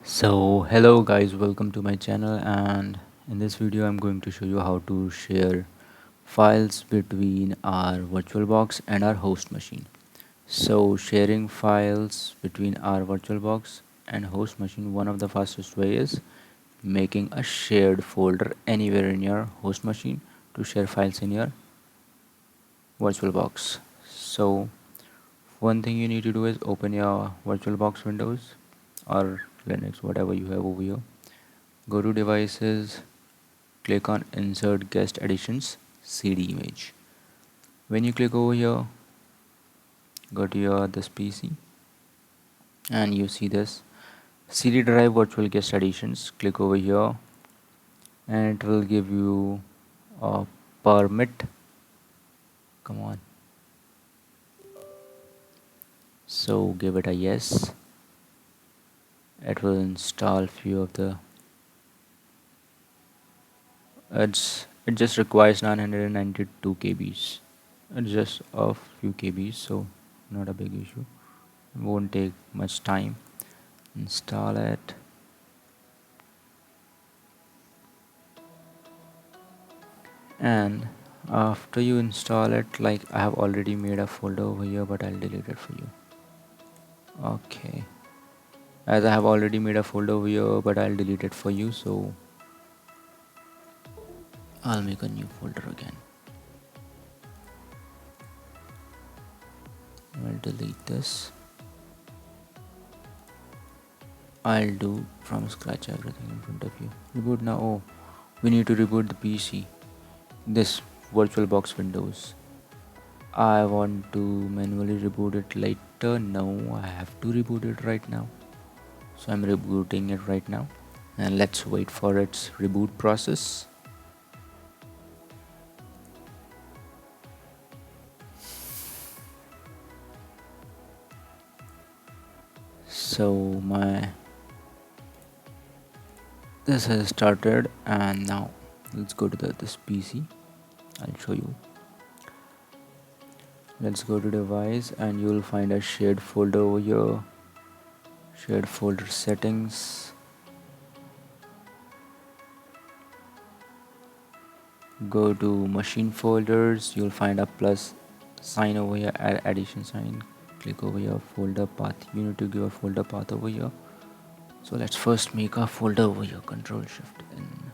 So hello guys, welcome to my channel, and in this video I'm going to show you how to share files between our VirtualBox and our host machine. So sharing files between our VirtualBox and host machine, one of the fastest way is making a shared folder anywhere in your host machine to share files in your VirtualBox. So one thing you need to do is open your VirtualBox Windows or Linux, whatever you have over here. Go to devices, click on insert guest additions CD image. When you click over here, go to your this PC and you see this CD drive virtual guest additions. Click over here and it will give you a permit. Come on. So give it a yes. It will install few of the it just requires 992 kbs. It's just a few kbs, so not a big issue. It won't take much time. Install it. And after you install it, like I have already made a folder over here, but I'll delete it for you. Okay, as I have already made a folder over here, but I'll delete it for you, so I'll make a new folder again. I'll delete this. I'll do from scratch everything in front of you. Reboot now. Oh, we need to reboot the PC. This VirtualBox Windows. I want to manually reboot it later. No, I have to reboot it right now. So I'm rebooting it right now. And let's wait for its reboot process. So this has started, and now let's go to this PC. I'll show you. Let's go to device and you'll find a shared folder over here. Shared folder settings. Go to machine folders. You'll find a plus sign over here, add addition sign. Click over here, folder path. You need to give a folder path over here. So let's first make a folder over here. Control Shift N.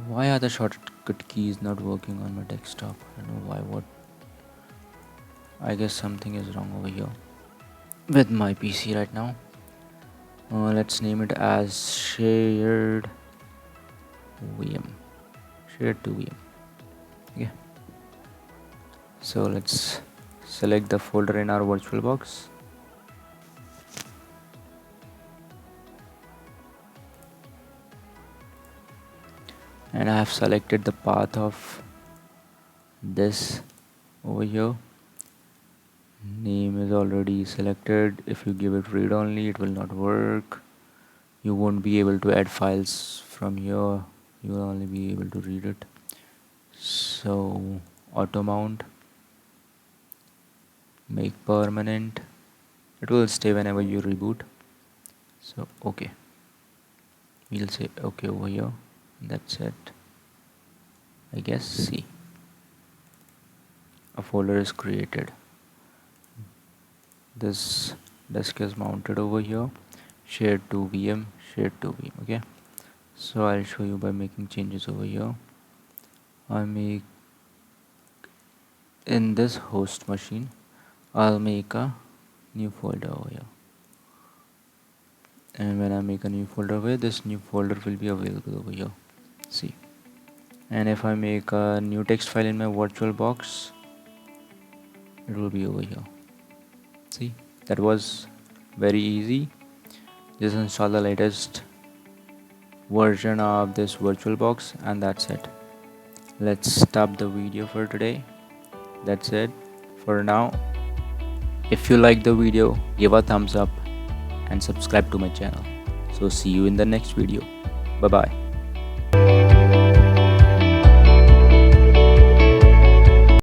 Why are the shortcut keys not working on my desktop? I don't know why. What? I guess something is wrong over here with my PC right now. Let's name it as shared VM. Shared to VM. Okay. So let's select the folder in our VirtualBox. And I have selected the path of this over here. Name is already selected. If you give it read only, it will not work. You won't be able to add files from here. You will only be able to read it. So auto mount, make permanent. It will stay whenever you reboot. So okay, we'll say okay over here. That's it. I guess. See, a folder is created. This disk is mounted over here. Shared to VM, shared to VM. Okay, so I'll show you by making changes over here. I make in this host machine, I'll make a new folder over here. And when I make a new folder over here, this new folder will be available over here. See, and if I make a new text file in my VirtualBox, it will be over here. See, that was very easy. Just install the latest version of this VirtualBox and that's it. Let's stop the video for today. That's it for now. If you like the video, give a thumbs up and subscribe to my channel. So see you in the next video. Bye bye.